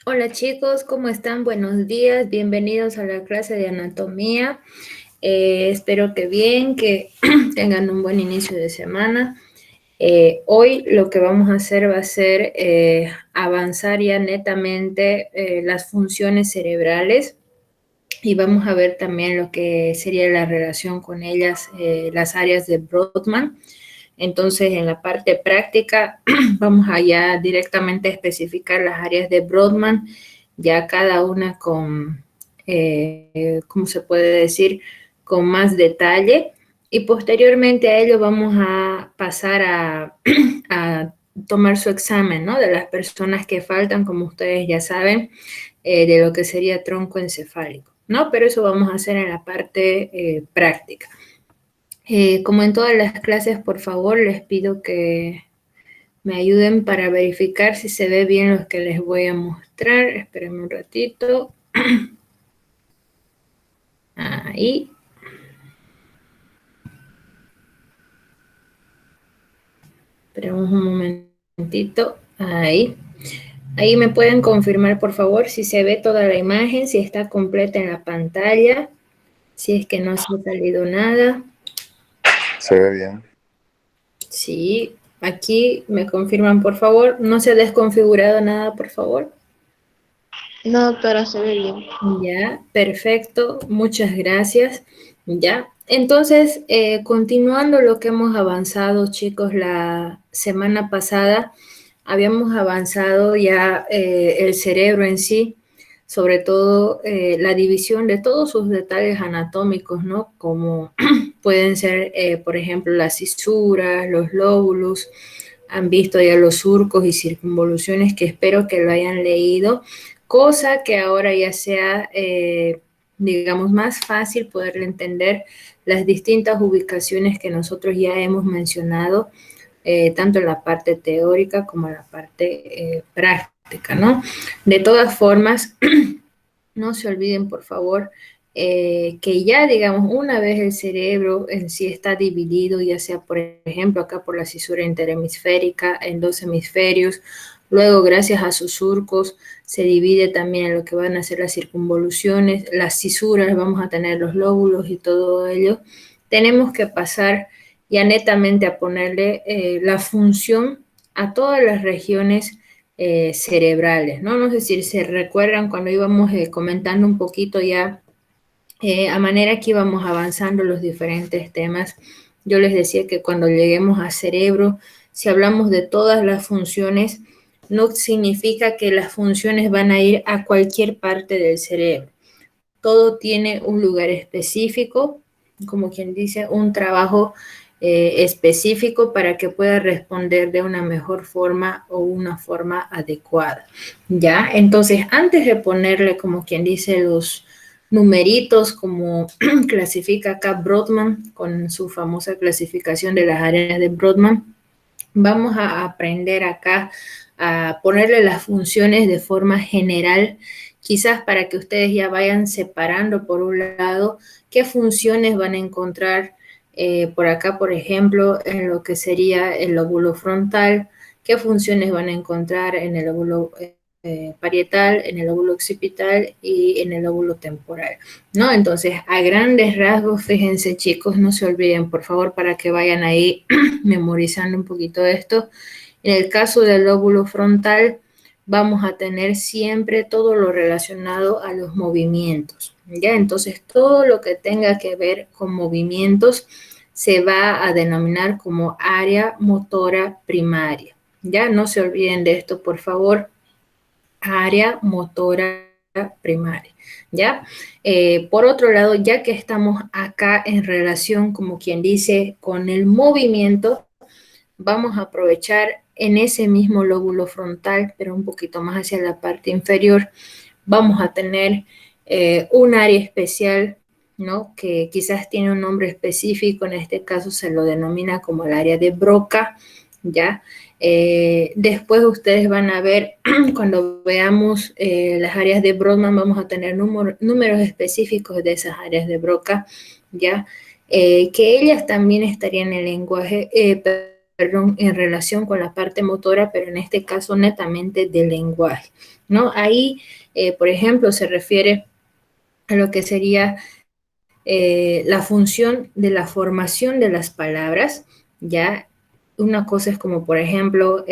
Hola chicos, ¿cómo están? Buenos días, bienvenidos a la clase de anatomía. Espero que bien, que tengan un buen inicio de semana. Hoy lo que vamos a hacer va a ser avanzar ya netamente las funciones cerebrales y vamos a ver también lo que sería la relación con ellas, las áreas de Brodmann. Entonces, en la parte práctica, vamos a ya directamente especificar las áreas de Brodmann, ya cada una con, ¿cómo se puede decir?, con más detalle. Y posteriormente a ello vamos a pasar a tomar su examen, ¿no? De las personas que faltan, como ustedes ya saben, de lo que sería tronco encefálico, ¿no? Pero eso vamos a hacer en la parte práctica. Como en todas las clases, por favor, les pido que me ayuden para verificar si se ve bien lo que les voy a mostrar. Espérenme un ratito. Ahí. Esperemos un momentito. Ahí. Ahí me pueden confirmar, por favor, si se ve toda la imagen, si está completa en la pantalla, si es que no se ha salido nada. Se ve bien. Sí, aquí me confirman, por favor. No se ha desconfigurado nada, por favor. No, pero se ve bien. Ya, perfecto, muchas gracias. Ya, entonces, continuando lo que hemos avanzado, chicos, la semana pasada, habíamos avanzado ya el cerebro en sí, sobre todo la división de todos sus detalles anatómicos, ¿no? Como pueden ser, por ejemplo, las cisuras, los lóbulos, han visto ya los surcos y circunvoluciones que espero que lo hayan leído, cosa que ahora ya sea, digamos, más fácil poder entender las distintas ubicaciones que nosotros ya hemos mencionado, tanto en la parte teórica como en la parte práctica, ¿no? De todas formas, no se olviden, por favor, que ya, digamos, una vez el cerebro en sí está dividido, ya sea, por ejemplo, acá por la cisura interhemisférica en dos hemisferios, luego, gracias a sus surcos, se divide también en lo que van a ser las circunvoluciones, las cisuras, vamos a tener los lóbulos y todo ello. Tenemos que pasar ya netamente a ponerle la función a todas las regiones cerebrales, ¿no? No sé si se recuerdan cuando íbamos comentando un poquito ya, a manera que íbamos avanzando los diferentes temas, yo les decía que cuando lleguemos a cerebro, si hablamos de todas las funciones, no significa que las funciones van a ir a cualquier parte del cerebro. Todo tiene un lugar específico, como quien dice, un trabajo específico para que pueda responder de una mejor forma o una forma adecuada. ¿Ya? Entonces, antes de ponerle, como quien dice, los numeritos, como clasifica acá Brodmann con su famosa clasificación de las áreas de Brodmann, vamos a aprender acá a ponerle las funciones de forma general, quizás para que ustedes ya vayan separando por un lado qué funciones van a encontrar por acá, por ejemplo, en lo que sería el lóbulo frontal, qué funciones van a encontrar en el lóbulo parietal, en el lóbulo occipital y en el lóbulo temporal, ¿no? Entonces, a grandes rasgos, fíjense chicos, no se olviden, por favor, para que vayan ahí memorizando un poquito de esto. En el caso del lóbulo frontal, vamos a tener siempre todo lo relacionado a los movimientos, ¿ya? Entonces, todo lo que tenga que ver con movimientos se va a denominar como área motora primaria, ¿ya? No se olviden de esto, por favor. Área motora primaria, ¿ya? Por otro lado, ya que estamos acá en relación, como quien dice, con el movimiento, vamos a aprovechar en ese mismo lóbulo frontal, pero un poquito más hacia la parte inferior, vamos a tener un área especial, ¿no? Que quizás tiene un nombre específico, en este caso se lo denomina como el área de Broca, ¿ya? Después ustedes van a ver, cuando veamos las áreas de Brodmann, vamos a tener números específicos de esas áreas de Broca, ¿ya? Que ellas también estarían en el lenguaje, perdón, en relación con la parte motora, pero en este caso netamente del lenguaje, ¿no? Ahí, por ejemplo, se refiere a lo que sería la función de la formación de las palabras, ¿ya? Una cosa es como, por ejemplo,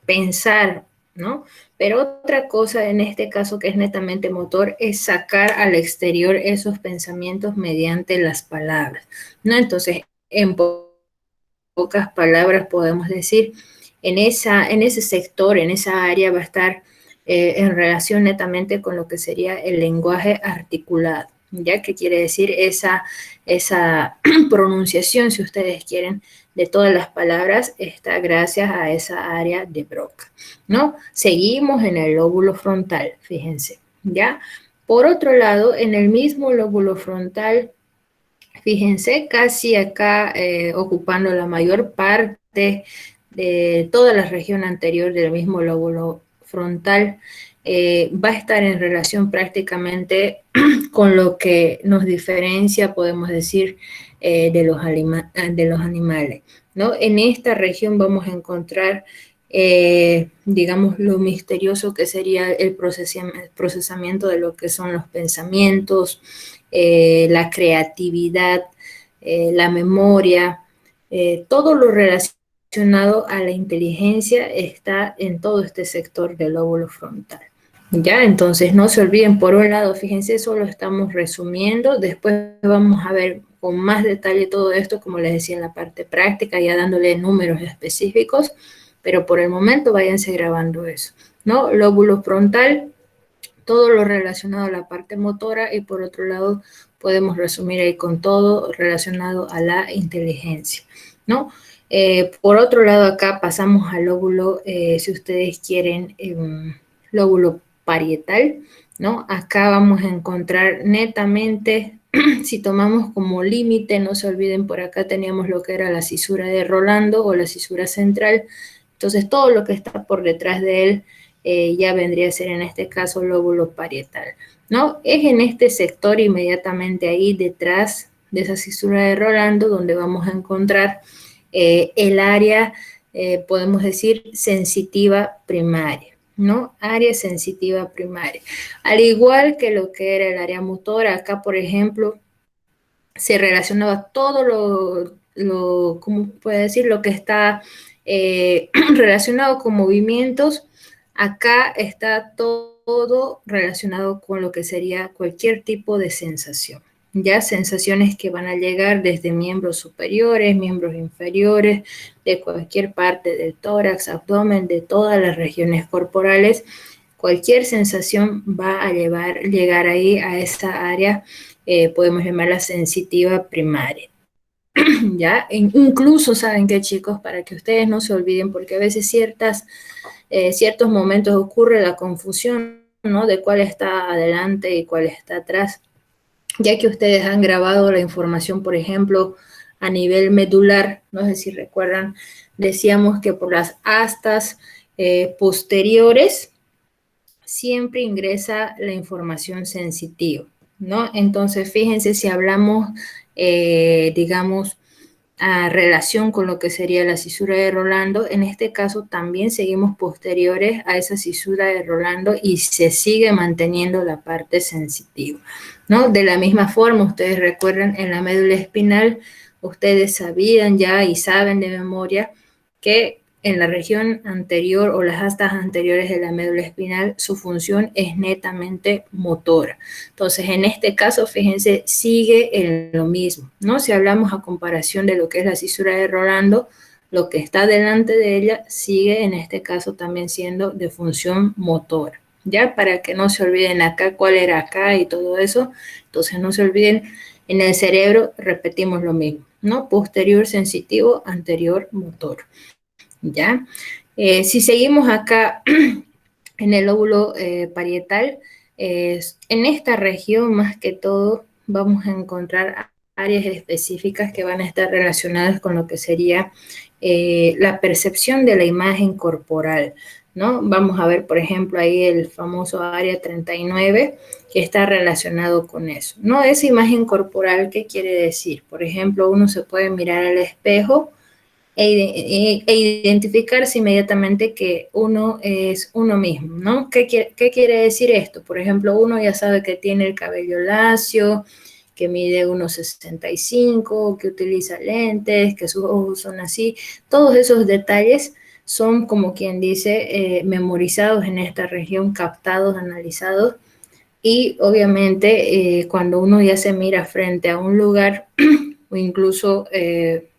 pensar, ¿no? Pero otra cosa en este caso que es netamente motor es sacar al exterior esos pensamientos mediante las palabras, ¿no? Entonces, en pocas palabras podemos decir, en ese sector, en esa área va a estar en relación netamente con lo que sería el lenguaje articulado, ¿ya? Que quiere decir esa pronunciación, si ustedes quieren, de todas las palabras está gracias a esa área de Broca, ¿no? Seguimos en el lóbulo frontal, fíjense, ¿ya? Por otro lado, en el mismo lóbulo frontal, fíjense, casi acá ocupando la mayor parte de toda la región anterior del mismo lóbulo frontal, va a estar en relación prácticamente con lo que nos diferencia, podemos decir, de los animales, ¿no? En esta región vamos a encontrar, digamos, lo misterioso que sería el procesamiento de lo que son los pensamientos, la creatividad, la memoria, todo lo relacionado a la inteligencia está en todo este sector del lóbulo frontal. Ya, entonces no se olviden, por un lado, fíjense, solo estamos resumiendo, después vamos a ver con más detalle todo esto, como les decía en la parte práctica, ya dándole números específicos, pero por el momento váyanse grabando eso, ¿no? Lóbulo frontal, todo lo relacionado a la parte motora y por otro lado podemos resumir ahí con todo relacionado a la inteligencia, ¿no? Por otro lado acá pasamos al lóbulo, si ustedes quieren, lóbulo parietal, ¿no? Acá vamos a encontrar netamente, si tomamos como límite, no se olviden, por acá teníamos lo que era la cisura de Rolando o la cisura central, entonces todo lo que está por detrás de él ya vendría a ser en este caso lóbulo parietal, ¿no? Es en este sector inmediatamente ahí detrás de esa cisura de Rolando donde vamos a encontrar el área, podemos decir, sensitiva primaria, ¿no? Área sensitiva primaria. Al igual que lo que era el área motora, acá, por ejemplo, se relacionaba todo ¿cómo puede decir? Lo que está relacionado con movimientos. Acá está todo relacionado con lo que sería cualquier tipo de sensación. Ya sensaciones que van a llegar desde miembros superiores, miembros inferiores, de cualquier parte del tórax, abdomen, de todas las regiones corporales. Cualquier sensación va a llegar ahí a esa área, podemos llamarla sensitiva primaria. ¿Ya? Incluso, ¿saben qué, chicos? Para que ustedes no se olviden, porque a veces ciertos momentos ocurre la confusión, ¿no? De cuál está adelante y cuál está atrás. Ya que ustedes han grabado la información, por ejemplo, a nivel medular, no sé si recuerdan, decíamos que por las astas posteriores siempre ingresa la información sensitiva, ¿no? Entonces, fíjense si hablamos, digamos, a relación con lo que sería la cisura de Rolando, en este caso también seguimos posteriores a esa cisura de Rolando y se sigue manteniendo la parte sensitiva, ¿no? De la misma forma, ustedes recuerdan en la médula espinal, ustedes sabían ya y saben de memoria que en la región anterior o las astas anteriores de la médula espinal, su función es netamente motora. Entonces, en este caso, fíjense, sigue en lo mismo, ¿no? Si hablamos a comparación de lo que es la cisura de Rolando, lo que está delante de ella sigue en este caso también siendo de función motora, ¿ya? Para que no se olviden acá cuál era acá y todo eso. Entonces, no se olviden, en el cerebro repetimos lo mismo, ¿no? Posterior sensitivo, anterior motor. ¿Ya? Si seguimos acá en el lóbulo parietal, en esta región más que todo vamos a encontrar áreas específicas que van a estar relacionadas con lo que sería la percepción de la imagen corporal, ¿no? Vamos a ver, por ejemplo, ahí el famoso área 39 que está relacionado con eso, ¿no? Esa imagen corporal, ¿qué quiere decir? Por ejemplo, uno se puede mirar al espejo e identificarse inmediatamente que uno es uno mismo, ¿no? ¿Qué quiere decir esto? Por ejemplo, uno ya sabe que tiene el cabello lacio, que mide 1,65, que utiliza lentes, que sus ojos son así. Todos esos detalles son, como quien dice, memorizados en esta región, captados, analizados. Y obviamente cuando uno ya se mira frente a un lugar o incluso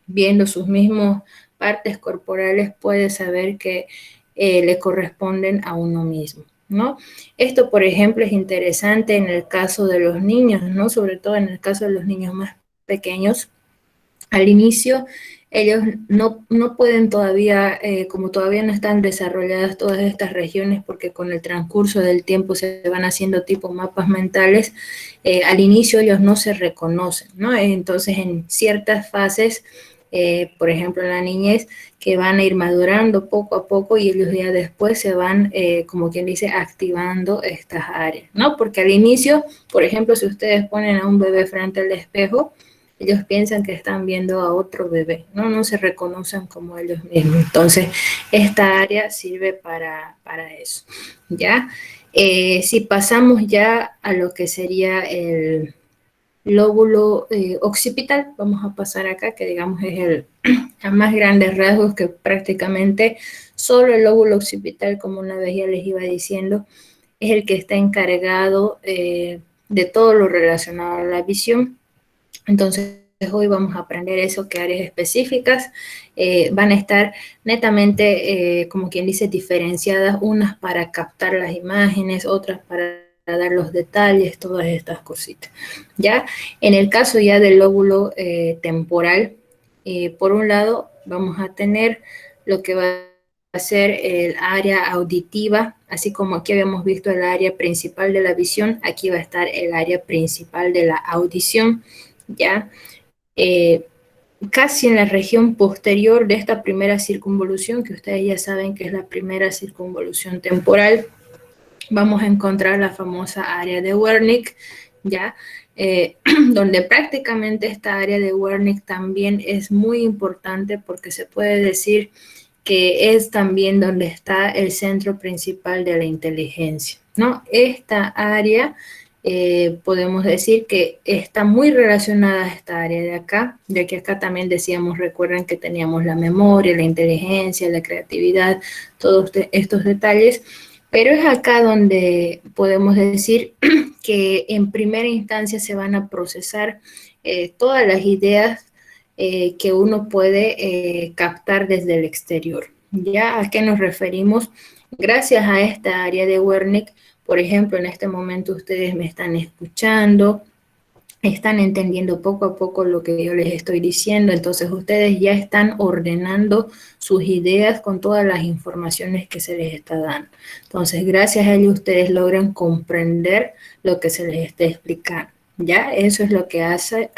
viendo sus mismos partes corporales, puede saber que le corresponden a uno mismo, ¿no? Esto, por ejemplo, es interesante en el caso de los niños, ¿no? Sobre todo en el caso de los niños más pequeños. Al inicio, ellos no pueden todavía, como todavía no están desarrolladas todas estas regiones, porque con el transcurso del tiempo se van haciendo tipo mapas mentales, al inicio ellos no se reconocen, ¿no? Entonces, en ciertas fases, por ejemplo, en la niñez, que van a ir madurando poco a poco y ellos ya después se van, como quien dice, activando estas áreas, ¿no? Porque al inicio, por ejemplo, si ustedes ponen a un bebé frente al espejo, ellos piensan que están viendo a otro bebé, ¿no? No se reconocen como ellos mismos. Entonces, esta área sirve para eso, ¿ya? Si pasamos ya a lo que sería el lóbulo occipital, vamos a pasar acá, que digamos es a más grandes rasgos, que prácticamente solo el lóbulo occipital, como una vez ya les iba diciendo, es el que está encargado de todo lo relacionado a la visión. Entonces, hoy vamos a aprender eso, que áreas específicas van a estar netamente, como quien dice, diferenciadas, unas para captar las imágenes, otras para dar los detalles, todas estas cositas. Ya, en el caso ya del lóbulo temporal, por un lado vamos a tener lo que va a ser el área auditiva, así como aquí habíamos visto el área principal de la visión, aquí va a estar el área principal de la audición. ¿Ya? Casi en la región posterior de esta primera circunvolución, que ustedes ya saben que es la primera circunvolución temporal, vamos a encontrar la famosa área de Wernicke, ¿ya? Donde prácticamente esta área de Wernicke también es muy importante, porque se puede decir que es también donde está el centro principal de la inteligencia, ¿no? Esta área podemos decir que está muy relacionada a esta área de acá, ya que acá también decíamos, recuerden que teníamos la memoria, la inteligencia, la creatividad, todos estos detalles, pero es acá donde podemos decir que en primera instancia se van a procesar todas las ideas que uno puede captar desde el exterior. ¿Ya? ¿A qué nos referimos? Gracias a esta área de Wernicke, por ejemplo, en este momento ustedes me están escuchando, están entendiendo poco a poco lo que yo les estoy diciendo, entonces ustedes ya están ordenando sus ideas con todas las informaciones que se les está dando. Entonces, gracias a ello ustedes logran comprender lo que se les está explicando. ¿Ya? Eso es lo que hace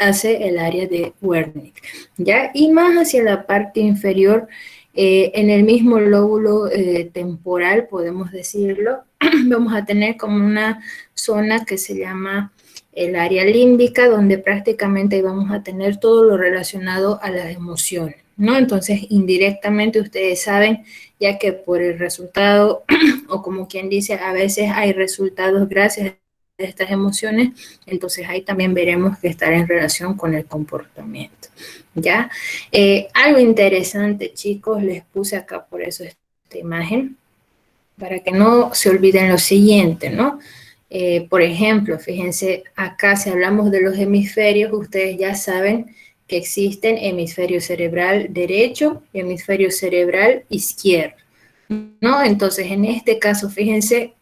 el área de Wernicke, ¿ya? Y más hacia la parte inferior, en el mismo lóbulo temporal, podemos decirlo, vamos a tener como una zona que se llama el área límbica, donde prácticamente vamos a tener todo lo relacionado a las emociones, ¿no? Entonces, indirectamente ustedes saben, ya que por el resultado, o como quien dice, a veces hay resultados gracias a estas emociones, entonces ahí también veremos que estará en relación con el comportamiento, ¿ya? Algo interesante, chicos, les puse acá por eso esta imagen, para que no se olviden lo siguiente, ¿no? Por ejemplo, fíjense, acá si hablamos de los hemisferios, ustedes ya saben que existen hemisferio cerebral derecho y hemisferio cerebral izquierdo, ¿no? Entonces, en este caso, fíjense,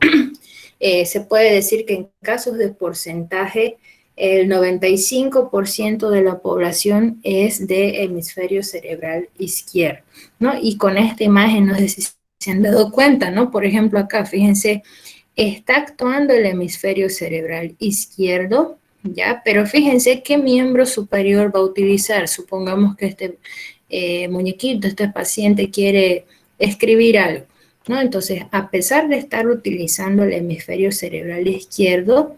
se puede decir que en casos de porcentaje, el 95% de la población es de hemisferio cerebral izquierdo, ¿no? Y con esta imagen, no sé si se han dado cuenta, ¿no? Por ejemplo, acá, fíjense, está actuando el hemisferio cerebral izquierdo, ¿ya? Pero fíjense qué miembro superior va a utilizar. Supongamos que este muñequito, este paciente quiere escribir algo, ¿no? Entonces, a pesar de estar utilizando el hemisferio cerebral izquierdo,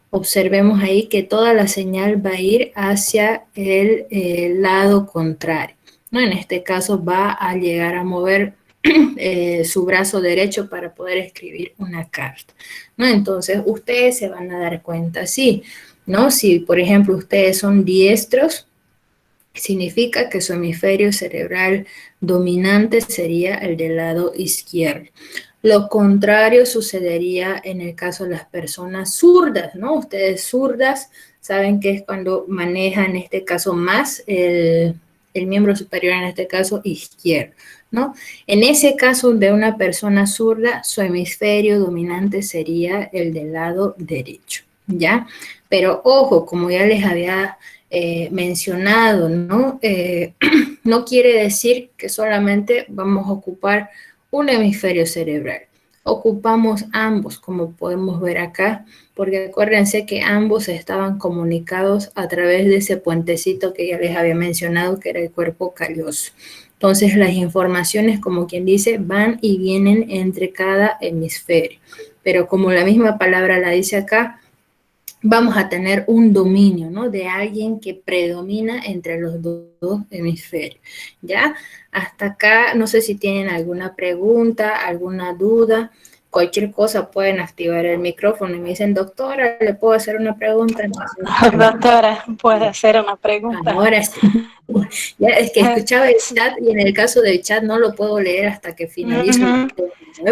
observemos ahí que toda la señal va a ir hacia el lado contrario, ¿no? En este caso va a llegar a mover su brazo derecho para poder escribir una carta, ¿no? Entonces, ustedes se van a dar cuenta, sí, ¿no? Si, por ejemplo, ustedes son diestros, significa que su hemisferio cerebral dominante sería el del lado izquierdo. Lo contrario sucedería en el caso de las personas zurdas, ¿no? Ustedes zurdas saben que es cuando manejan, en este caso, más el miembro superior, en este caso, izquierdo, ¿no? En ese caso de una persona zurda, su hemisferio dominante sería el del lado derecho, ¿ya? Pero ojo, como ya les había mencionado, ¿no? No quiere decir que solamente vamos a ocupar un hemisferio cerebral. Ocupamos ambos, como podemos ver acá, porque acuérdense que ambos estaban comunicados a través de ese puentecito que ya les había mencionado, que era el cuerpo calloso. Entonces, las informaciones, como quien dice, van y vienen entre cada hemisferio. Pero como la misma palabra la dice acá, vamos a tener un dominio, ¿no? De alguien que predomina entre los dos hemisferios, ¿ya? Hasta acá, no sé si tienen alguna pregunta, alguna duda, cualquier cosa pueden activar el micrófono y me dicen, doctora, ¿le puedo hacer una pregunta? Entonces, Doctora, ¿puede hacer una pregunta? ahora sí. Ya, es que escuchaba el chat y en el caso del chat no lo puedo leer hasta que finalizo.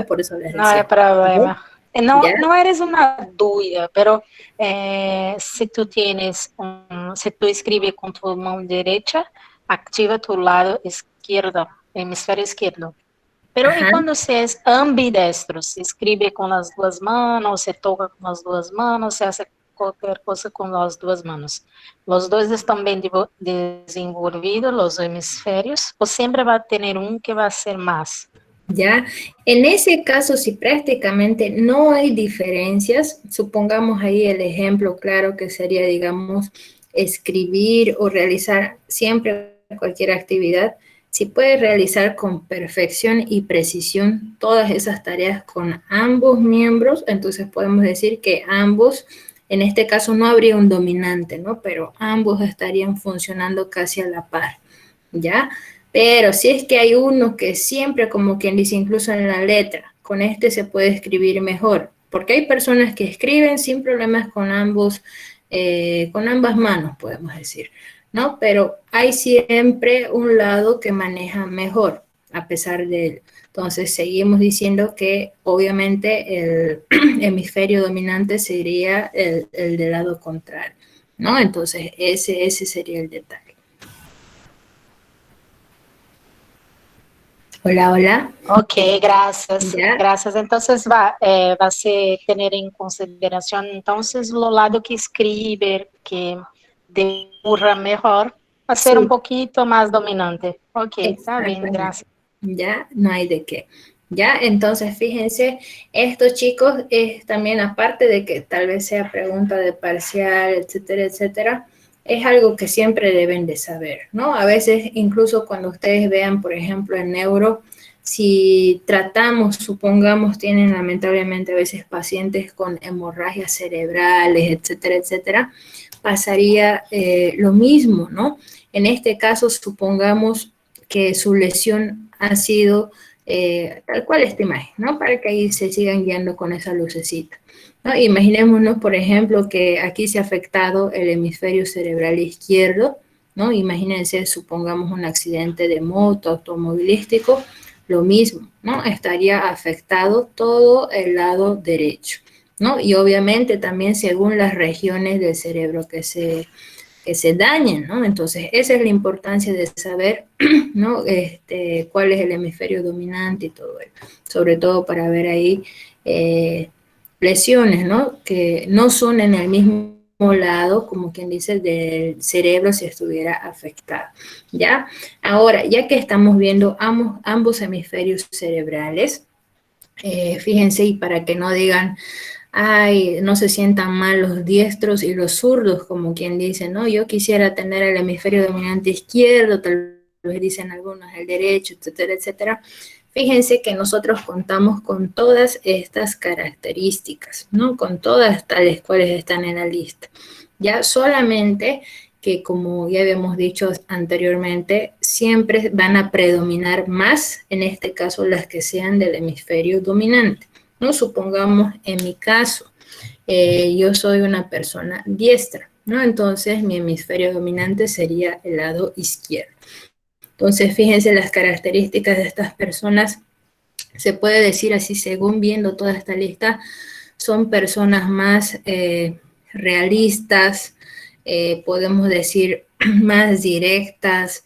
Por eso les decía. No hay problema. No, ¿Ya? no eres una duda, pero si tú si tú escribes con tu mano derecha, activa tu lado izquierdo, hemisferio izquierdo. Pero Ajá. y cuando se es ambidestro, se escribe con las dos manos, se toca con las dos manos, se hace cualquier cosa con las dos manos. ¿Los dos están bien desenvolvidos, los hemisferios? ¿O siempre va a tener un que va a ser más? ¿Ya? En ese caso, si prácticamente no hay diferencias, supongamos ahí el ejemplo claro que sería, digamos, escribir o realizar siempre cualquier actividad, si puede realizar con perfección y precisión todas esas tareas con ambos miembros, entonces podemos decir que ambos, en este caso no habría un dominante, ¿no? Pero ambos estarían funcionando casi a la par, ¿ya? Pero si es que hay uno que siempre, como quien dice, incluso en la letra, con este se puede escribir mejor, porque hay personas que escriben sin problemas con ambas manos, podemos decir, ¿no? Pero hay siempre un lado que maneja mejor, a pesar de él. Entonces, seguimos diciendo que obviamente el hemisferio dominante sería el del lado contrario, ¿no? Entonces, ese sería el detalle. Hola, hola. Ok, gracias. ¿Ya? Gracias. Entonces va a ser tener en consideración entonces lo lado que escribe, que decurra mejor, va a ser un Sí, poquito más dominante. Ok, está bien, exactamente. gracias. Ya, no hay de qué. Ya, entonces fíjense, estos chicos es también aparte de que tal vez sea pregunta de parcial, etcétera, etcétera, es algo que siempre deben de saber, ¿no? A veces incluso cuando ustedes vean, por ejemplo, en neuro, si tratamos, supongamos, tienen lamentablemente a veces pacientes con hemorragias cerebrales, etcétera, etcétera, pasaría lo mismo, ¿no? En este caso, supongamos que su lesión ha sido tal cual esta imagen, ¿no? Para que ahí se sigan guiando con esa lucecita, ¿no? Imaginémonos, por ejemplo, que aquí se ha afectado el hemisferio cerebral izquierdo, ¿no? Imagínense, supongamos un accidente de moto automovilístico, lo mismo, ¿no? Estaría afectado todo el lado derecho, ¿no? Y obviamente también según las regiones del cerebro que se dañen, ¿no? Entonces, esa es la importancia de saber, ¿no? Cuál es el hemisferio dominante y todo eso, sobre todo para ver ahí lesiones, ¿no? Que no son en el mismo lado, como quien dice, del cerebro si estuviera afectado, ¿ya? Ahora, ya que estamos viendo ambos hemisferios cerebrales, fíjense, y para que no digan, ay, no se sientan mal los diestros y los zurdos, como quien dice, ¿no? Yo quisiera tener el hemisferio dominante izquierdo, tal vez dicen algunos el derecho, etcétera, etcétera. Fíjense que nosotros contamos con todas estas características, ¿no? Con todas tales cuales están en la lista. Ya solamente que, como ya habíamos dicho anteriormente, siempre van a predominar más, en este caso, las que sean del hemisferio dominante, ¿no? Supongamos, en mi caso, yo soy una persona diestra, ¿no? Entonces, mi hemisferio dominante sería el lado izquierdo. Entonces, fíjense las características de estas personas. Se puede decir así, según viendo toda esta lista, son personas más realistas, podemos decir más directas,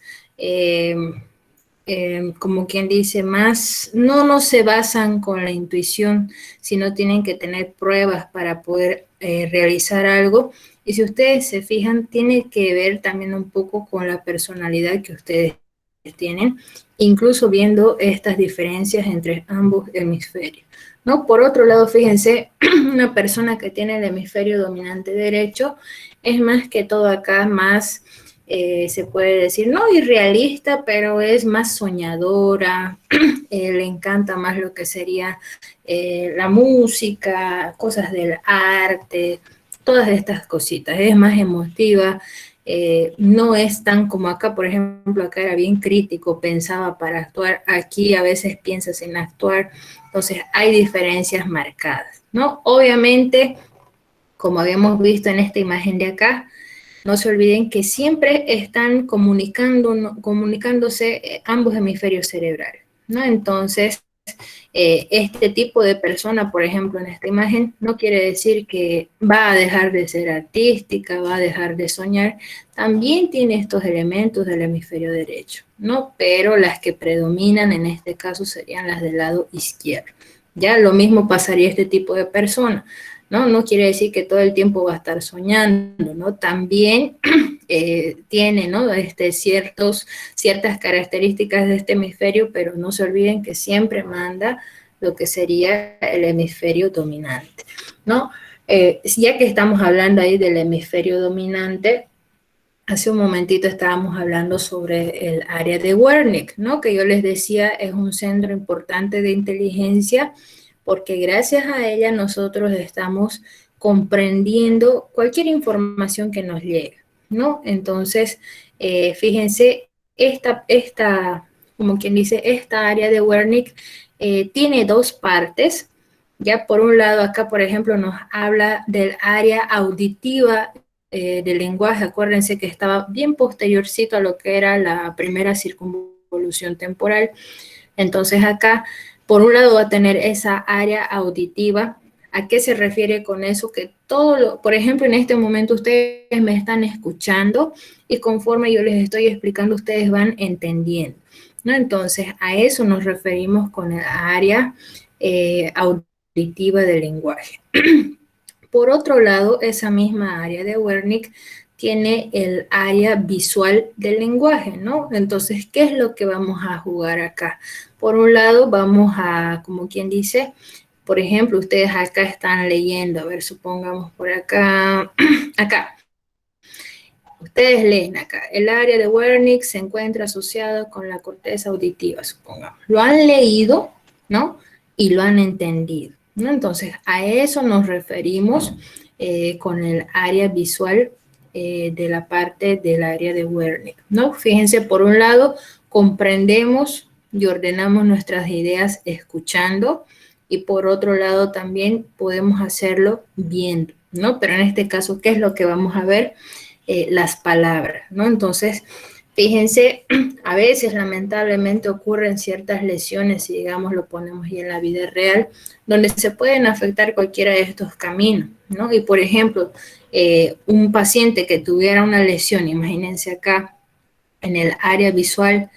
como quien dice, más, no se basan con la intuición, sino tienen que tener pruebas para poder realizar algo. Y si ustedes se fijan, tiene que ver también un poco con la personalidad que ustedes tienen, incluso viendo estas diferencias entre ambos hemisferios, ¿no? Por otro lado, fíjense, una persona que tiene el hemisferio dominante derecho es más que todo acá más, se puede decir, no irrealista, pero es más soñadora, le encanta más lo que sería la música, cosas del arte, todas estas cositas, es más emotiva. No es tan como acá, por ejemplo, acá era bien crítico, pensaba para actuar, aquí a veces piensas en actuar, entonces hay diferencias marcadas, ¿no? Obviamente, como habíamos visto en esta imagen de acá, no se olviden que siempre están comunicándose ambos hemisferios cerebrales, ¿no? Entonces, este tipo de persona, por ejemplo, en esta imagen, no quiere decir que va a dejar de ser artística, va a dejar de soñar, también tiene estos elementos del hemisferio derecho, ¿no? Pero las que predominan en este caso serían las del lado izquierdo. Ya lo mismo pasaría a este tipo de persona, ¿no? No quiere decir que todo el tiempo va a estar soñando, ¿no? También tiene, ¿no? Ciertas características de este hemisferio, pero no se olviden que siempre manda lo que sería el hemisferio dominante, ¿no? Ya que estamos hablando ahí del hemisferio dominante, hace un momentito estábamos hablando sobre el área de Wernicke, ¿no? Que yo les decía es un centro importante de inteligencia porque gracias a ella nosotros estamos comprendiendo cualquier información que nos llegue, ¿no? Entonces, fíjense, como quien dice, esta área de Wernicke tiene dos partes. Ya por un lado, acá, por ejemplo, nos habla del área auditiva del lenguaje. Acuérdense que estaba bien posteriorcito a lo que era la primera circunvolución temporal. Entonces acá, por un lado va a tener esa área auditiva. ¿A qué se refiere con eso? Que por ejemplo, en este momento ustedes me están escuchando y conforme yo les estoy explicando, ustedes van entendiendo, ¿no? Entonces, a eso nos referimos con el área auditiva del lenguaje. Por otro lado, esa misma área de Wernicke tiene el área visual del lenguaje, ¿no? Entonces, ¿qué es lo que vamos a jugar acá? Por un lado, vamos a, como quien dice, por ejemplo, ustedes acá están leyendo, a ver, supongamos por acá, acá. Ustedes leen acá, el área de Wernicke se encuentra asociada con la corteza auditiva, supongamos. Lo han leído, ¿no? Y lo han entendido, ¿no? Entonces, a eso nos referimos con el área visual de la parte del área de Wernicke, ¿no? Fíjense, por un lado, comprendemos y ordenamos nuestras ideas escuchando, y por otro lado también podemos hacerlo viendo, ¿no? Pero en este caso, ¿qué es lo que vamos a ver? Las palabras, ¿no? Entonces, fíjense, a veces lamentablemente ocurren ciertas lesiones, si digamos lo ponemos ya en la vida real, donde se pueden afectar cualquiera de estos caminos, ¿no? Y por ejemplo, un paciente que tuviera una lesión, imagínense acá, en el área visual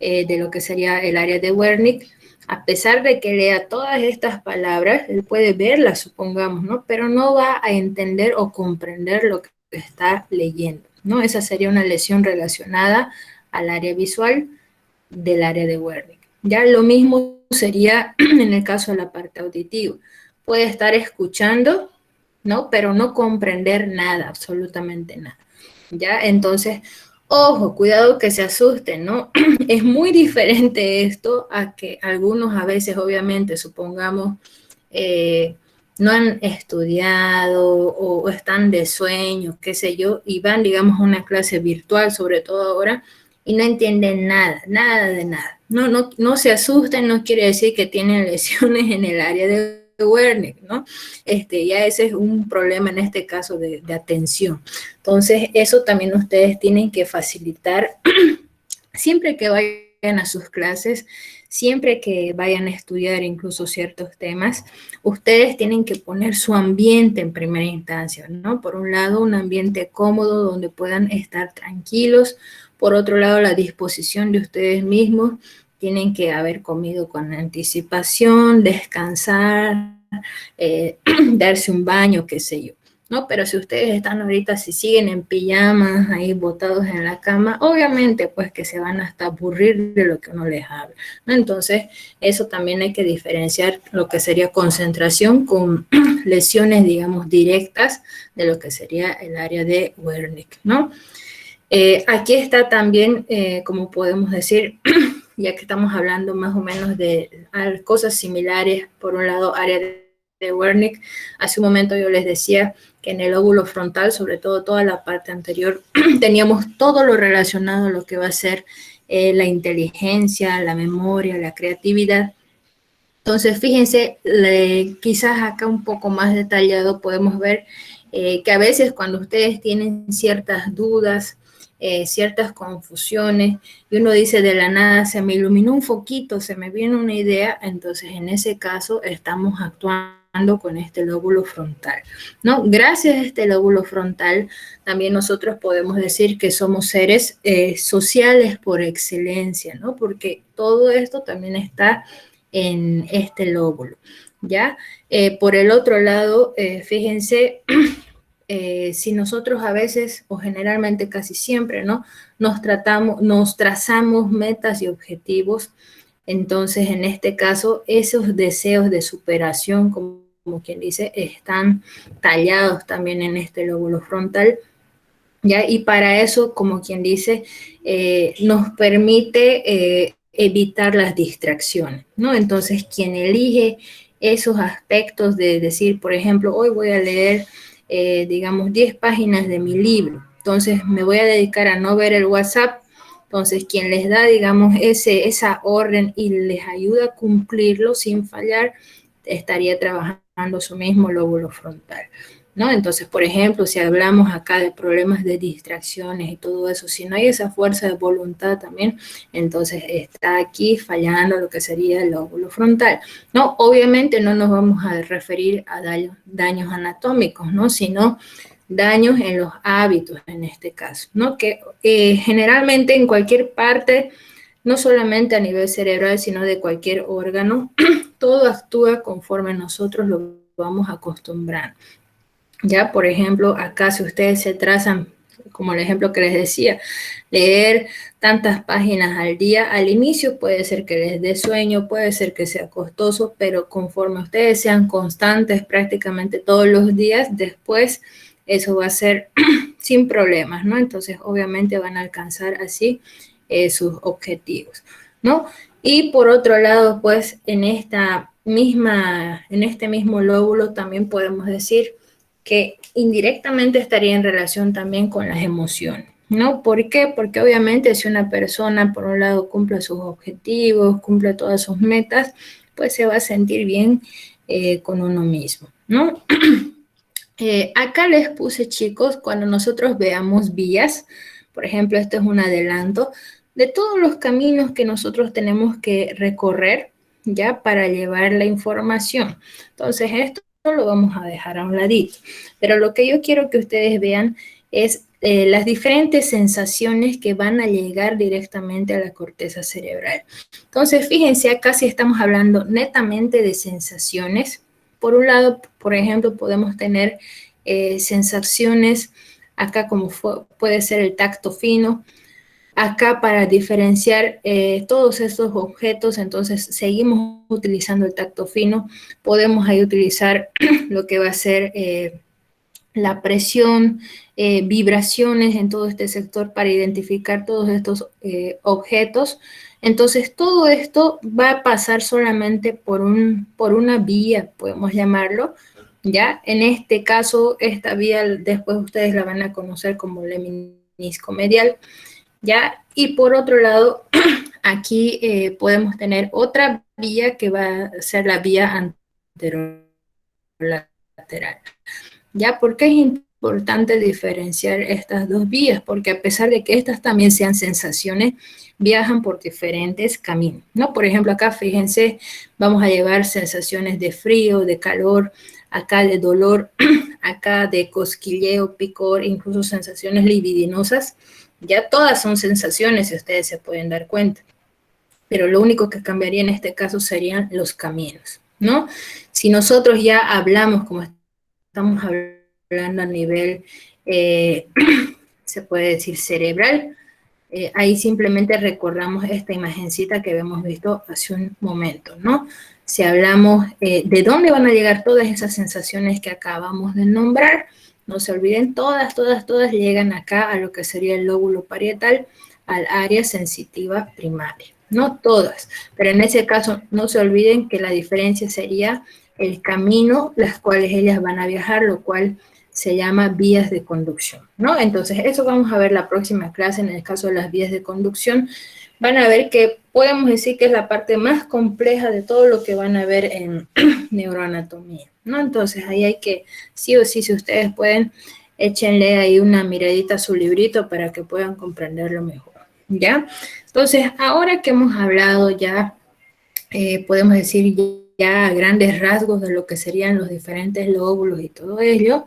de lo que sería el área de Wernicke, a pesar de que lea todas estas palabras, él puede verlas, supongamos, ¿no? Pero no va a entender o comprender lo que está leyendo, ¿no? Esa sería una lesión relacionada al área visual del área de Wernicke. Ya lo mismo sería en el caso de la parte auditiva. Puede estar escuchando, ¿no? Pero no comprender nada, absolutamente nada. ¿Ya? Entonces, ojo, cuidado que se asusten, ¿no? Es muy diferente esto a que algunos a veces, obviamente, supongamos, no han estudiado o están de sueño, qué sé yo, y van, digamos, a una clase virtual, sobre todo ahora, y no entienden nada, nada de nada. No se asusten, no quiere decir que tienen lesiones en el área de Wernicke, ¿no? Ya ese es un problema en este caso de atención. Entonces, eso también ustedes tienen que facilitar siempre que vayan a sus clases, siempre que vayan a estudiar incluso ciertos temas, ustedes tienen que poner su ambiente en primera instancia, ¿no? Por un lado, un ambiente cómodo donde puedan estar tranquilos. Por otro lado, la disposición de ustedes mismos. Tienen que haber comido con anticipación, descansar, darse un baño, qué sé yo. ¿No? Pero si ustedes están ahorita, si siguen en pijamas, ahí botados en la cama, obviamente pues que se van hasta aburrir de lo que uno les habla, ¿no? Entonces, eso también hay que diferenciar lo que sería concentración con lesiones, digamos, directas de lo que sería el área de Wernicke, ¿no? Aquí está también, como podemos decir, ya que estamos hablando más o menos de cosas similares, por un lado, área de Wernicke. Hace un momento yo les decía que en el lóbulo frontal, sobre todo toda la parte anterior, teníamos todo lo relacionado a lo que va a ser la inteligencia, la memoria, la creatividad. Entonces, fíjense, quizás acá un poco más detallado podemos ver que a veces cuando ustedes tienen ciertas dudas, ciertas confusiones, y uno dice de la nada, se me iluminó un foquito, se me viene una idea, entonces en ese caso estamos actuando con este lóbulo frontal, ¿no? Gracias a este lóbulo frontal, también nosotros podemos decir que somos seres sociales por excelencia, ¿no? Porque todo esto también está en este lóbulo, ¿ya? Por el otro lado, fíjense, si nosotros a veces, o generalmente casi siempre, ¿no? Nos trazamos metas y objetivos, entonces en este caso, esos deseos de superación, como quien dice, están tallados también en este lóbulo frontal, ¿ya? Y para eso, como quien dice, nos permite evitar las distracciones, ¿no? Entonces, quien elige esos aspectos de decir, por ejemplo, hoy voy a leer, digamos, 10 páginas de mi libro, entonces me voy a dedicar a no ver el WhatsApp, entonces quien les da, digamos, esa orden y les ayuda a cumplirlo sin fallar, estaría trabajando su mismo lóbulo frontal, ¿no? Entonces, por ejemplo, si hablamos acá de problemas de distracciones y todo eso, si no hay esa fuerza de voluntad también, entonces está aquí fallando lo que sería el lóbulo frontal, ¿no? Obviamente no nos vamos a referir a daños anatómicos, ¿no? Sino daños en los hábitos en este caso, ¿no? Que generalmente en cualquier parte, no solamente a nivel cerebral, sino de cualquier órgano, todo actúa conforme nosotros lo vamos acostumbrando. Ya, por ejemplo, acá si ustedes se trazan, como el ejemplo que les decía, leer tantas páginas al día, al inicio puede ser que les dé sueño, puede ser que sea costoso, pero conforme ustedes sean constantes prácticamente todos los días, después eso va a ser sin problemas, ¿no? Entonces, obviamente van a alcanzar así sus objetivos, ¿no? Y por otro lado, pues, en este mismo lóbulo también podemos decir que indirectamente estaría en relación también con las emociones, ¿no? ¿Por qué? Porque obviamente si una persona, por un lado, cumple sus objetivos, cumple todas sus metas, pues se va a sentir bien con uno mismo, ¿no? Acá les puse, chicos, cuando nosotros veamos vías, por ejemplo, esto es un adelanto de todos los caminos que nosotros tenemos que recorrer, ¿ya? Para llevar la información. Entonces, esto lo vamos a dejar a un ladito. Pero lo que yo quiero que ustedes vean es las diferentes sensaciones que van a llegar directamente a la corteza cerebral. Entonces, fíjense, acá si estamos hablando netamente de sensaciones. Por un lado, por ejemplo, podemos tener sensaciones, acá como puede ser el tacto fino, acá para diferenciar todos estos objetos, entonces seguimos utilizando el tacto fino, podemos ahí utilizar lo que va a ser la presión, vibraciones en todo este sector para identificar todos estos objetos. Entonces, todo esto va a pasar solamente por una vía, podemos llamarlo, ¿ya? En este caso, esta vía después ustedes la van a conocer como lemnisco medial, ¿ya? Y por otro lado, aquí podemos tener otra vía que va a ser la vía anterolateral. ¿Ya? ¿Por qué es importante diferenciar estas dos vías? Porque a pesar de que estas también sean sensaciones, viajan por diferentes caminos, ¿no? Por ejemplo, acá, fíjense, vamos a llevar sensaciones de frío, de calor, acá de dolor, acá de cosquilleo, picor, incluso sensaciones libidinosas. Ya todas son sensaciones, si ustedes se pueden dar cuenta. Pero lo único que cambiaría en este caso serían los caminos, ¿no? Si nosotros ya hablamos, como estamos hablando a nivel, se puede decir cerebral, ahí simplemente recordamos esta imagencita que habíamos visto hace un momento, ¿no? Si hablamos de dónde van a llegar todas esas sensaciones que acabamos de nombrar, no se olviden, todas llegan acá a lo que sería el lóbulo parietal, al área sensitiva primaria. No todas, pero en ese caso no se olviden que la diferencia sería el camino, las cuales ellas van a viajar, lo cual se llama vías de conducción, ¿no? Entonces, eso vamos a ver la próxima clase. En el caso de las vías de conducción, van a ver que podemos decir que es la parte más compleja de todo lo que van a ver en neuroanatomía, ¿no? Entonces, ahí hay que, sí o sí, si ustedes pueden, échenle ahí una miradita a su librito para que puedan comprenderlo mejor, ¿ya? Entonces, ahora que hemos hablado ya, podemos decir ya a grandes rasgos de lo que serían los diferentes lóbulos y todo ello,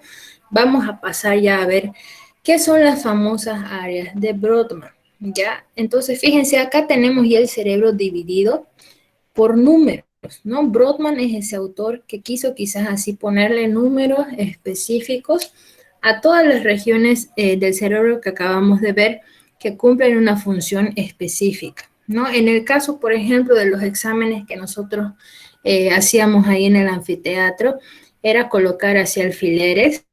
vamos a pasar ya a ver qué son las famosas áreas de Brodmann, ¿ya? Entonces, fíjense, acá tenemos ya el cerebro dividido por números, ¿no? Brodmann es ese autor que quiso quizás así ponerle números específicos a todas las regiones del cerebro que acabamos de ver que cumplen una función específica, ¿no? En el caso, por ejemplo, de los exámenes que nosotros hacíamos ahí en el anfiteatro, era colocar así alfileres,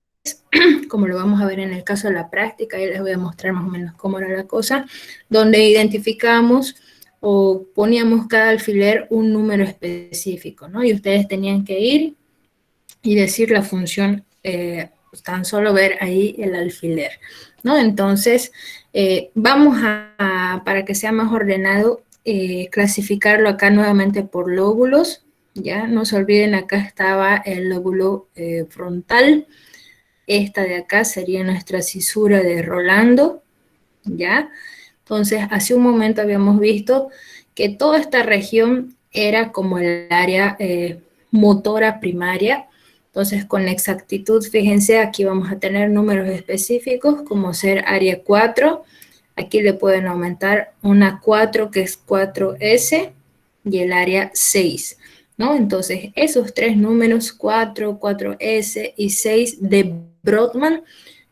como lo vamos a ver en el caso de la práctica, y les voy a mostrar más o menos cómo era la cosa, donde identificamos o poníamos cada alfiler un número específico, ¿no? Y ustedes tenían que ir y decir la función, tan solo ver ahí el alfiler, ¿no? Entonces, vamos para que sea más ordenado, clasificarlo acá nuevamente por lóbulos, ¿ya? No se olviden, acá estaba el lóbulo frontal. Esta de acá sería nuestra cisura de Rolando, ¿ya? Entonces, hace un momento habíamos visto que toda esta región era como el área motora primaria. Entonces, con exactitud, fíjense, aquí vamos a tener números específicos, como ser área 4. Aquí le pueden aumentar una 4, que es 4S, y el área 6, ¿no? Entonces, esos tres números, 4, 4S y 6 de Brodmann,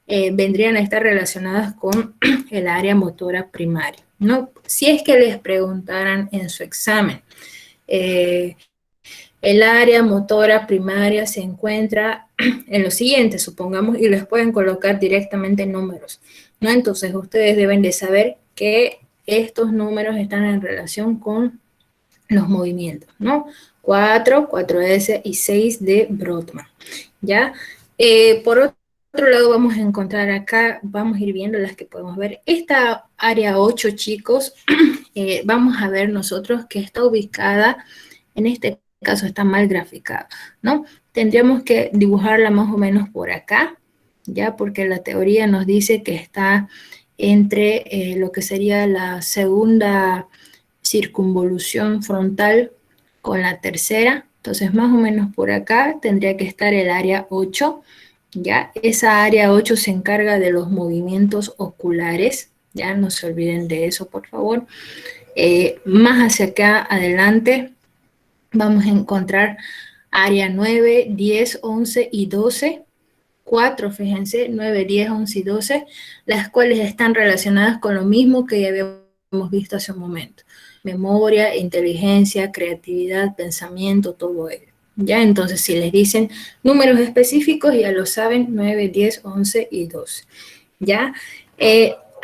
vendrían a estar relacionadas con el área motora primaria, ¿no? Si es que les preguntaran en su examen, el área motora primaria se encuentra en lo siguiente, supongamos, y les pueden colocar directamente números, ¿no? Entonces, ustedes deben de saber que estos números están en relación con los movimientos, ¿no? 4, 4S y 6 de Brodmann, ¿ya? Por otro lado, vamos a encontrar acá, vamos a ir viendo las que podemos ver. Esta área 8, chicos, vamos a ver nosotros que está ubicada, en este caso está mal graficado, ¿no? Tendríamos que dibujarla más o menos por acá, ¿ya? Porque la teoría nos dice que está entre lo que sería la segunda circunvolución frontal con la tercera. Entonces, más o menos por acá tendría que estar el área 8, ¿ya? Esa área 8 se encarga de los movimientos oculares, ¿ya? No se olviden de eso, por favor. Más hacia acá adelante vamos a encontrar área 9, 10, 11 y 12. 4, fíjense, 9, 10, 11 y 12, las cuales están relacionadas con lo mismo que ya habíamos visto hace un momento. Memoria, inteligencia, creatividad, pensamiento, todo ello. ¿Ya? Entonces, si les dicen números específicos, ya lo saben, 9, 10, 11 y 12. ¿Ya?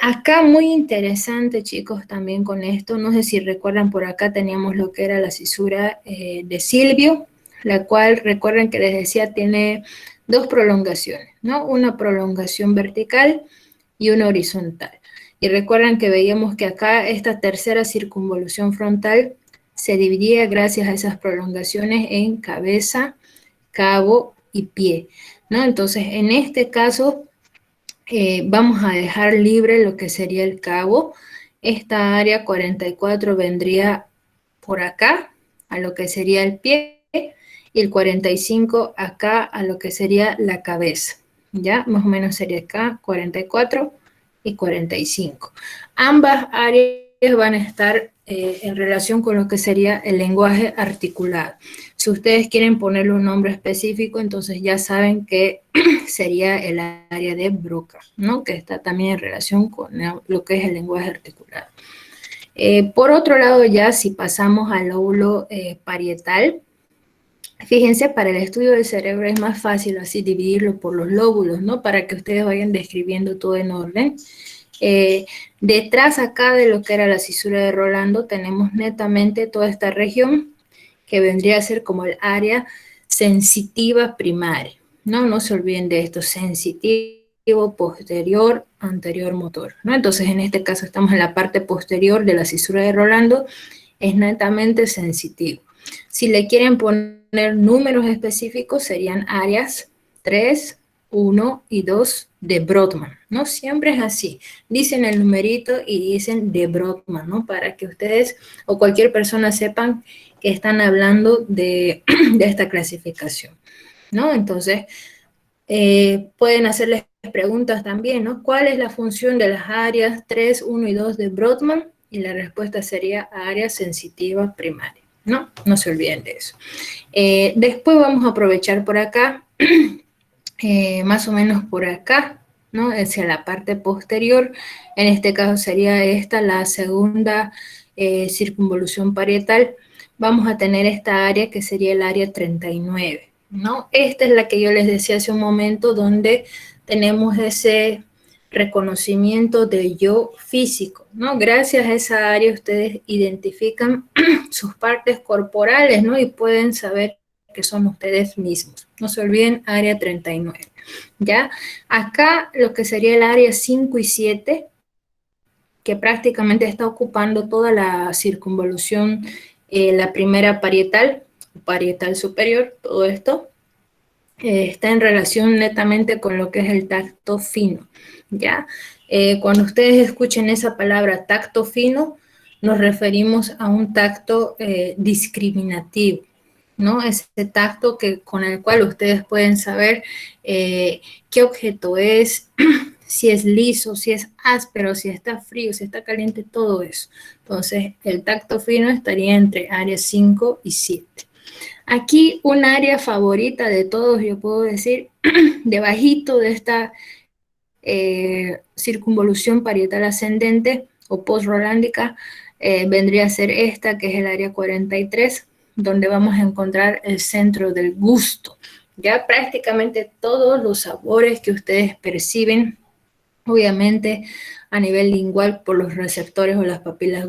Acá muy interesante, chicos, también con esto, no sé si recuerdan, por acá teníamos lo que era la cisura de Silvio, la cual, recuerden que les decía, tiene dos prolongaciones, ¿no? Una prolongación vertical y una horizontal. Y recuerdan que veíamos que acá esta tercera circunvolución frontal se dividía gracias a esas prolongaciones en cabeza, cabo y pie, ¿no? Entonces, en este caso, vamos a dejar libre lo que sería el cabo. Esta área 44 vendría por acá, a lo que sería el pie, y el 45 acá a lo que sería la cabeza, ¿ya? Más o menos sería acá 44 y 45. Ambas áreas van a estar en relación con lo que sería el lenguaje articulado. Si ustedes quieren ponerle un nombre específico, entonces ya saben que sería el área de Broca, ¿no? Que está también en relación con lo que es el lenguaje articulado. Por otro lado, ya si pasamos al lóbulo parietal, fíjense, para el estudio del cerebro es más fácil así dividirlo por los lóbulos, ¿no? Para que ustedes vayan describiendo todo en orden. Detrás acá de lo que era la cisura de Rolando tenemos netamente toda esta región que vendría a ser como el área sensitiva primaria, ¿no? No se olviden de esto, sensitivo, posterior, anterior motor, ¿no? Entonces en este caso estamos en la parte posterior de la cisura de Rolando, es netamente sensitivo. Si le quieren poner números específicos serían áreas 3, 1 y 2 de Brodmann, ¿no? Siempre es así. Dicen el numerito y dicen de Brodmann, ¿no? Para que ustedes o cualquier persona sepan que están hablando de esta clasificación, ¿no? Entonces, pueden hacerles preguntas también, ¿no? ¿Cuál es la función de las áreas 3, 1 y 2 de Brodmann? Y la respuesta sería área sensitiva primaria, ¿no? No se olviden de eso. Después vamos a aprovechar por acá, más o menos por acá, ¿no? Hacia la parte posterior. En este caso sería esta la segunda circunvolución parietal. Vamos a tener esta área que sería el área 39, ¿no? Esta es la que yo les decía hace un momento, donde tenemos ese reconocimiento de yo físico, ¿no? Gracias a esa área ustedes identifican sus partes corporales, ¿no? Y pueden saber que son ustedes mismos. No se olviden, área 39, ¿ya? Acá lo que sería el área 5 y 7, que prácticamente está ocupando toda la circunvolución, la primera parietal superior, todo esto, está en relación netamente con lo que es el tacto fino, ¿ya? Cuando ustedes escuchen esa palabra tacto fino, nos referimos a un tacto discriminativo, ¿no? Ese tacto con el cual ustedes pueden saber qué objeto es, si es liso, si es áspero, si está frío, si está caliente, todo eso. Entonces, el tacto fino estaría entre áreas 5 y 7. Aquí un área favorita de todos, yo puedo decir, debajito de esta circunvolución parietal ascendente o post-rolándica, vendría a ser esta, que es el área 43, donde vamos a encontrar el centro del gusto. Ya prácticamente todos los sabores que ustedes perciben, obviamente a nivel lingual por los receptores o las papilas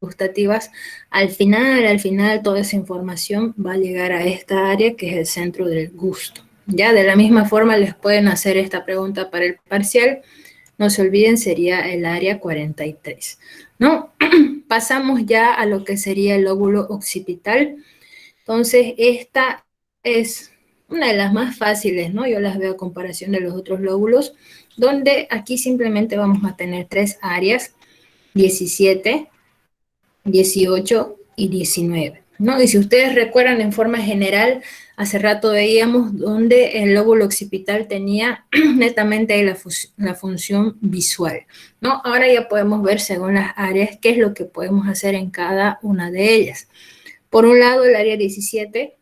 gustativas, al final toda esa información va a llegar a esta área que es el centro del gusto. Ya de la misma forma les pueden hacer esta pregunta para el parcial, no se olviden, sería el área 43, ¿no? Pasamos ya a lo que sería el lóbulo occipital. Entonces esta es una de las más fáciles, ¿no? Yo las veo a comparación de los otros lóbulos, donde aquí simplemente vamos a tener 3 áreas, 17, 18 y 19, ¿no? Y si ustedes recuerdan en forma general, hace rato veíamos donde el lóbulo occipital tenía netamente la función visual, ¿no? Ahora ya podemos ver según las áreas qué es lo que podemos hacer en cada una de ellas. Por un lado, el área 17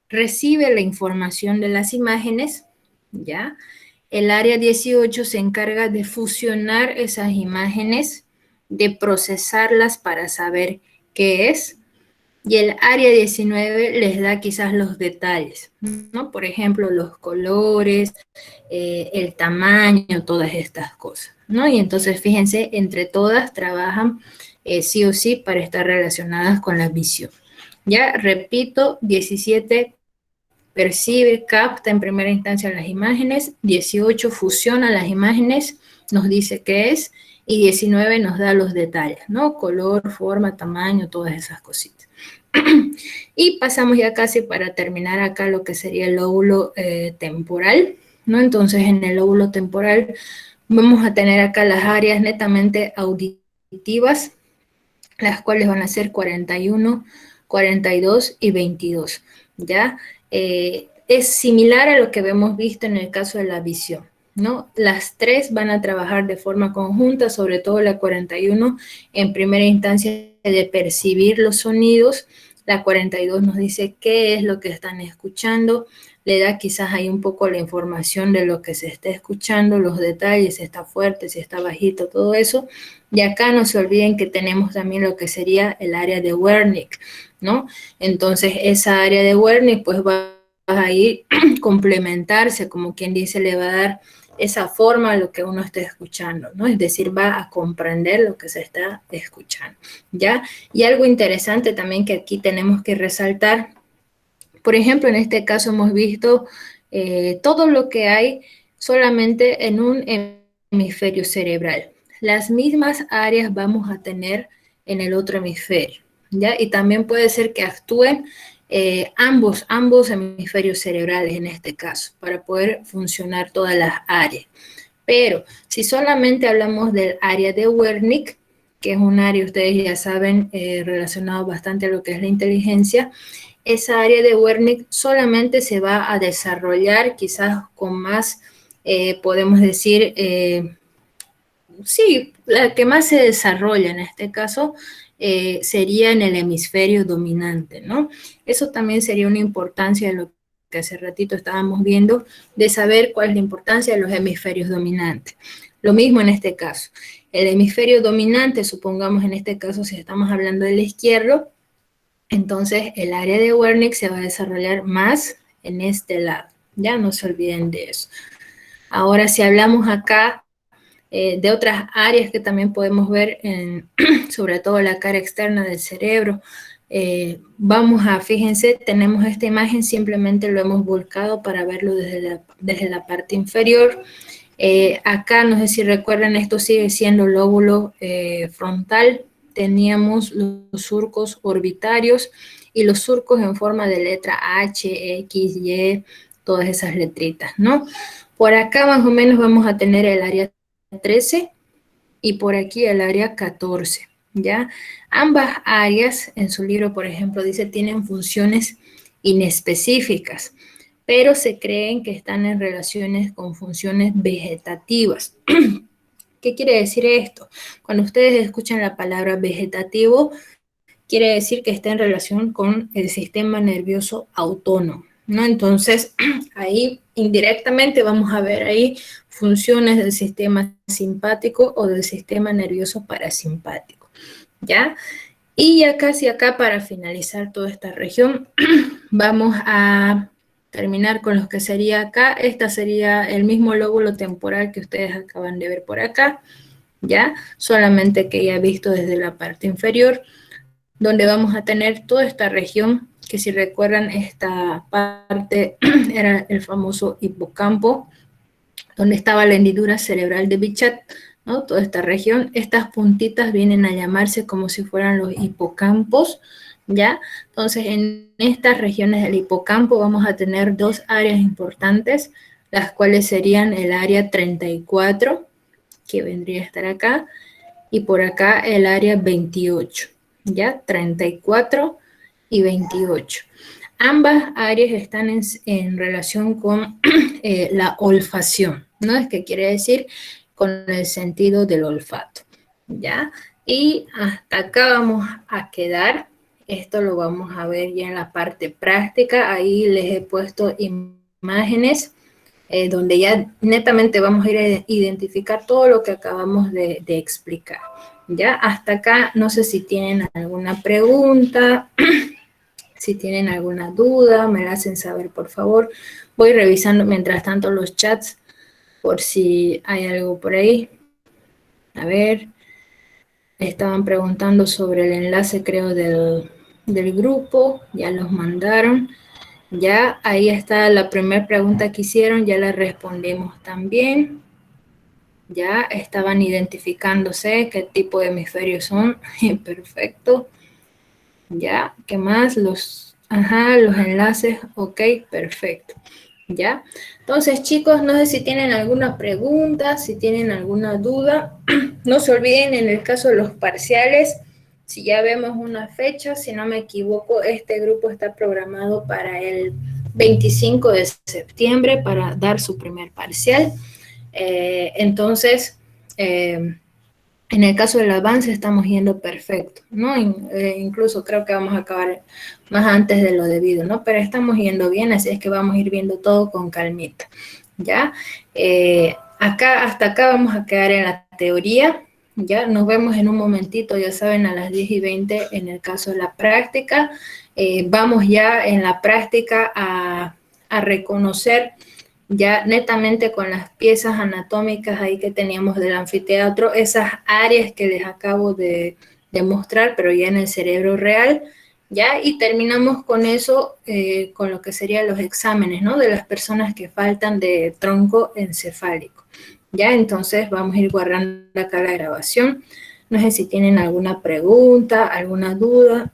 recibe la información de las imágenes, ¿ya? El área 18 se encarga de fusionar esas imágenes, de procesarlas para saber qué es, y el área 19 les da quizás los detalles, ¿no? Por ejemplo, los colores, el tamaño, todas estas cosas, ¿no? Y entonces, fíjense, entre todas trabajan sí o sí para estar relacionadas con la visión. Ya, repito, 17 percibe, capta en primera instancia las imágenes, 18 fusiona las imágenes, nos dice qué es, y 19 nos da los detalles, ¿no? Color, forma, tamaño, todas esas cositas. Y pasamos ya casi para terminar acá lo que sería el lóbulo temporal, ¿no? Entonces en el lóbulo temporal vamos a tener acá las áreas netamente auditivas, las cuales van a ser 41, 42 y 22, ¿ya? Es similar a lo que hemos visto en el caso de la visión, ¿no? Las tres van a trabajar de forma conjunta, sobre todo la 41 en primera instancia de percibir los sonidos, la 42 nos dice qué es lo que están escuchando, le da quizás ahí un poco la información de lo que se está escuchando, los detalles, si está fuerte, si está bajito, todo eso. Y acá no se olviden que tenemos también lo que sería el área de Wernicke, ¿no? Entonces esa área de Wernicke pues va a ir complementarse, como quien dice, le va a dar esa forma a lo que uno está escuchando, ¿no? Es decir, va a comprender lo que se está escuchando, ¿ya? Y algo interesante también que aquí tenemos que resaltar, por ejemplo, en este caso hemos visto todo lo que hay solamente en un hemisferio cerebral. Las mismas áreas vamos a tener en el otro hemisferio, ¿ya? Y también puede ser que actúen ambos hemisferios cerebrales en este caso, para poder funcionar todas las áreas. Pero si solamente hablamos del área de Wernicke, que es un área, ustedes ya saben, relacionado bastante a lo que es la inteligencia, esa área de Wernicke solamente se va a desarrollar quizás con más, podemos decir, sí, la que más se desarrolla en este caso sería en el hemisferio dominante, ¿no? Eso también sería una importancia de lo que hace ratito estábamos viendo, de saber cuál es la importancia de los hemisferios dominantes. Lo mismo en este caso. El hemisferio dominante, supongamos en este caso si estamos hablando del izquierdo, entonces el área de Wernicke se va a desarrollar más en este lado. Ya no se olviden de eso. Ahora, si hablamos acá de otras áreas que también podemos ver, sobre todo la cara externa del cerebro, vamos a, fíjense, tenemos esta imagen, simplemente lo hemos volcado para verlo desde la parte inferior. Acá, no sé si recuerdan, esto sigue siendo lóbulo frontal. Teníamos los surcos orbitarios y los surcos en forma de letra H, X, Y, todas esas letritas, ¿no? Por acá más o menos vamos a tener el área 13 y por aquí el área 14, ¿ya? Ambas áreas, en su libro, por ejemplo, dice, tienen funciones inespecíficas, pero se creen que están en relaciones con funciones vegetativas. ¿Qué quiere decir esto? Cuando ustedes escuchan la palabra vegetativo, quiere decir que está en relación con el sistema nervioso autónomo, ¿no? Entonces, ahí indirectamente vamos a ver ahí funciones del sistema simpático o del sistema nervioso parasimpático, ¿ya? Y ya casi acá, para finalizar toda esta región, vamos a terminar con lo que sería acá. Esta sería el mismo lóbulo temporal que ustedes acaban de ver por acá, ¿ya? Solamente que ya visto desde la parte inferior, donde vamos a tener toda esta región, que si recuerdan, esta parte era el famoso hipocampo, donde estaba la hendidura cerebral de Bichat, ¿no? Toda esta región, estas puntitas vienen a llamarse como si fueran los hipocampos, ¿ya? Entonces, en estas regiones del hipocampo vamos a tener dos áreas importantes, las cuales serían el área 34, que vendría a estar acá, y por acá el área 28, ¿ya? 34 y 28. Ambas áreas están en relación con la olfacción, ¿no? Es que quiere decir con el sentido del olfato, ¿ya? Y hasta acá vamos a quedar. Esto lo vamos a ver ya en la parte práctica. Ahí les he puesto imágenes donde ya netamente vamos a ir a identificar todo lo que acabamos de explicar. Ya, hasta acá, no sé si tienen alguna pregunta, si tienen alguna duda, me la hacen saber, por favor. Voy revisando mientras tanto los chats, por si hay algo por ahí. A ver, estaban preguntando sobre el enlace, creo, del grupo, ya los mandaron. Ya, ahí está la primera pregunta que hicieron, ya la respondimos también. ya estaban identificándose qué tipo de hemisferios son. Perfecto. Ya, ¿qué más? Los enlaces, ok, perfecto. ¿Ya? Entonces, chicos, no sé si tienen alguna pregunta, si tienen alguna duda. No se olviden, en el caso de los parciales, si ya vemos una fecha, si no me equivoco, este grupo está programado para el 25 de septiembre para dar su primer parcial. Entonces, en el caso del avance estamos yendo perfecto, ¿no? Incluso creo que vamos a acabar más antes de lo debido, ¿no? Pero estamos yendo bien, así es que vamos a ir viendo todo con calmita, ¿ya? Hasta acá vamos a quedar en la teoría, ¿ya? Nos vemos en un momentito, ya saben, a las 10:20 en el caso de la práctica. Vamos ya en la práctica a reconocer ya netamente con las piezas anatómicas ahí que teníamos del anfiteatro, esas áreas que les acabo de mostrar, pero ya en el cerebro real, ¿ya? Y terminamos con eso, con lo que serían los exámenes, ¿no? De las personas que faltan de tronco encefálico, ¿ya? Entonces vamos a ir guardando acá la grabación. No sé si tienen alguna pregunta, alguna duda.